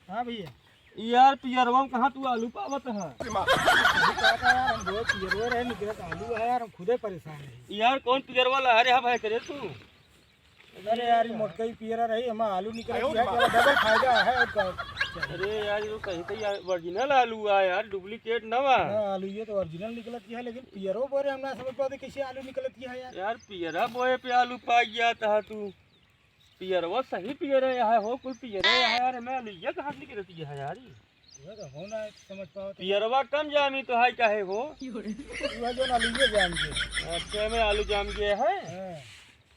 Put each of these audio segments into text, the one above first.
हाँ भैया। यार पियरवा में कहाँ तू आलू पावत है? हम दो पियरवा रहे निकलत आलू है यार, हम खुदे परेशान है यार कौन पियरवा ला रहा भाई करे तू? अरे यार मोटका ही पियरा रही, हम आलू निकलत है, डबल फायदा है और का। अरे यार ये तो कहीं तो ओरिजिनल आलू है यार, डुप्लीकेट ना हुआ। आलू ये तो ओरिजिनल निकलत है, लेकिन पियरो बोरे हम ना समझ पाते कैसे आलू निकलत है यार। यार पियरा बोए पे आलू पा गया था तू। पियरवा सही पियरे है हो, कुल पियरे है यार, मैं आलू ये कहाँ निकलती है यार? ये तो होना है समझ पाओ। पियरवा कम जामी तो है काहे हो? वो जो आलू ये जान के। अच्छा में आलू जाम गया है। हां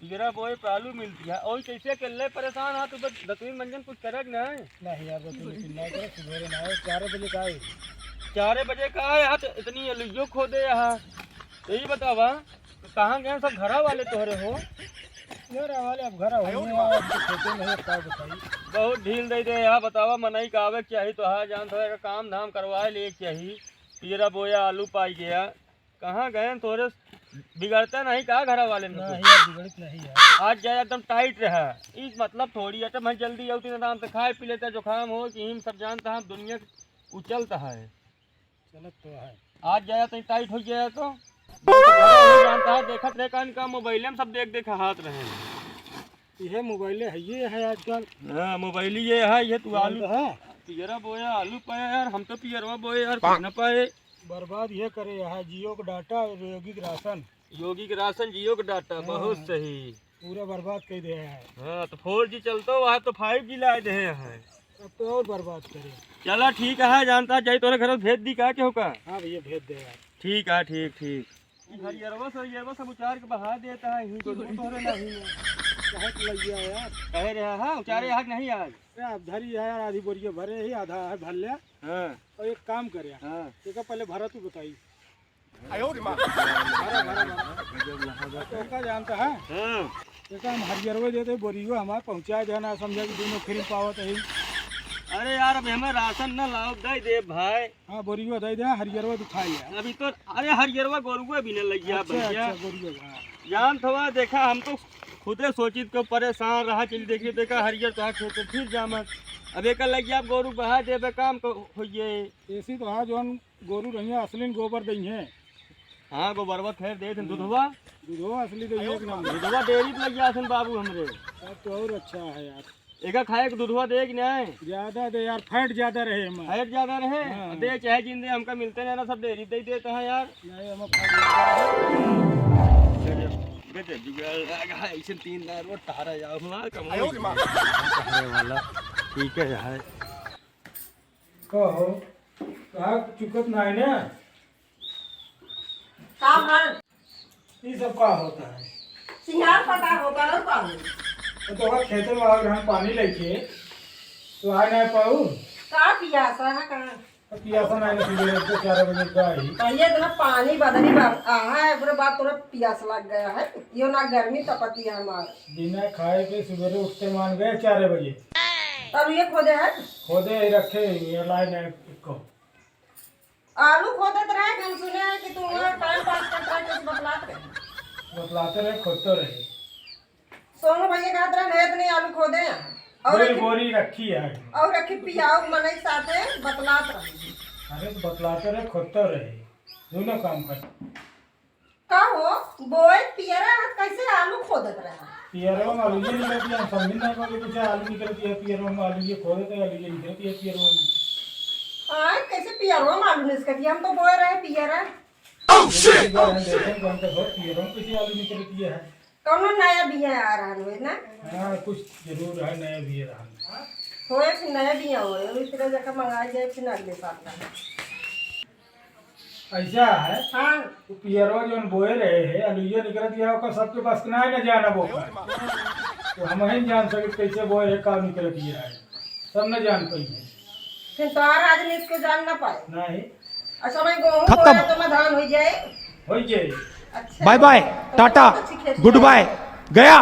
पियरा बोए पे आलू मिलती है और कैसे कर ले परेशान है तू? बस दतवीन मंजन कुछ करक ना है? नहीं यार तो तुम ना करे, सुबह ना आए 4 बजे का है। 4 बजे का है यार, इतनी आलू खो दे यहाँ। यही बतावा कहाँ गए सब घरा वाले तोहरे हो? घर वाले अब घर होने और खेते नहीं का बताई। बहुत ढील दे दे यहाँ, बतावा मनाई कावे चाहिए तो है जान थोड़ा काम धाम करवाए ले चाहिए। पियरा बोया आलू पाई गया, कहाँ गए थोड़े बिगड़ता नहीं कहा घरा वाले में? नहीं यार बिगड़त नहीं यार, आज जाए एकदम टाइट रहा। इस मतलब थोड़ी है मैं जल्दी आऊँ तीन आराम से खाए पी लेता, जुकाम हो कि हिम सब जानता है दुनिया उचलता है। चलत तो है। आज जाया तो टाइट हो गया तो जानता है, देखत रहे का मोबाइल में सब देख देख हाथ रहे। ये मोबाइल है ये है आजकल। हाँ मोबाइल ये है, ये तू आलू है पियरा बोया आलू पाया यार, हम तो पियरवा बोए यार कुछ न पाए। बर्बाद ये करे यहाँ जियो का डाटा और योगी का राशन। योगी के राशन जियो का डाटा बहुत सही पूरा बर्बाद कर दिया है। हाँ तो 4G चलता हुआ तो 5G ला दे हैं, अब तो और बर्बाद करे। चला ठीक है जानता जाए तोरे घर भेज दी का क्या होगा? हाँ भैया भेज दे यार। ठीक है ठीक। हरियरवा सब उचार के बहा देता है, तोरे नहीं बहुत लग गया यार। कह रहा है उचारे हक नहीं आज। अब धरी है यार, आधी बोरिया भरे ही आधा है भर लिया। हाँ और एक काम करे हाँ एक पहले भरा तू बताई। तो का जानता है हाँ एक हम हरियरवे देते बोरियो हमारे पहुँचा जाना, समझा कि दोनों फिर पावत है। अरे यार अब हमें राशन न लाओ दे दे भाई। हाँ बोरियो दे दे, हरियरवा दिखाई है अभी तो अरे हरियरवा गोरुआ भी न लग गया भैया। बोरियो जान थोड़ा देखा हम तो खुदे सोचित को परेशान रहा, चल देखिए देखा हरियर तो खेत फिर जामत। अब एक लग गया गोरू बहा देवे काम को होइए। ऐसी तो हाँ जो गोरू रही असली गोबर दही है। हाँ गोबरवा खैर दे दूधवा असली दही एक नंबर। दूधवा डेयरी लग गया सन बाबू हमरे। अब तो और अच्छा है यार। एक खाए के दूधवा दे कि नहीं? ज्यादा दे यार, फैट ज्यादा रहे हमें। फैट ज्यादा रहे हाँ। दे चाहे जिंदे हमका मिलते नहीं ना, सब डेयरी दे देते हैं यार। नहीं हमें फैट ज्यादा रहे। ऐसे 3 रोज टहरा जाओ वाला ठीक है यार। कहो कहा चुकत ना है ना, ये सब का होता है। सिंगार पटा होगा और पानी तो खेतों में अगर हम पानी लेके तो आ नहीं पाऊ का पियासा है कहाँ पियासा नहीं सुबह 4 बजे का ही। ये इतना पानी बदली है पूरे बात तुरंत पियास लग गया है। यो ना गर्मी तपती है हमारा। बिना खाए के सवेरे उठते मान गए 4 बजे, तब ये खोदे है खोदे ही रखे ये लाई नहीं को आलू खोदे तो रहे। हम सुने हैं कि तुम टाइम पास करता है, कुछ बतलाते रहे खोदते रहे। सोनू भैया कहते रहे नहीं इतने आलू खोदे हैं और बोरी रखी है और रखी पियाओ मनई साथे बतलात रहे। अरे तो बतलाते रहे खोदते रहे, दोनों काम कर। का हो बोए पियरा हाथ कैसे आलू खोदत रहे? पियरों में आलू ये निकलती है, समझ नहीं पाओगे कुछ आलू निकलती है पियरों में, आलू ये खोदते आलू ये निकलती है पियरों में। हाँ कैसे पियरो में आलू निकलती है? हम तो बोए रहे पियरा। पियरों में किसी आलू निकलती है। कौन नया बिया आ रहा है ना? हाँ कुछ जरूर है नया भी रहा होए फिर नया बिया हो इस तरह जगह मंगाई जाए फिर अगले साल का। ऐसा है। हाँ तो पियरो जो बोए रहे हैं आलू ये निकलती है ओकर सबके पास ना है ना जाना वो तो हम ही जान सके कैसे बोए है का निकलती है, सब न जान पाई है। फिर तो आदमी इसको जान ना पाए। नहीं अच्छा मैं गेहूँ बोया तो मैं धान हो जाए। हो जाए। अच्छा bye bye tata goodbye गया।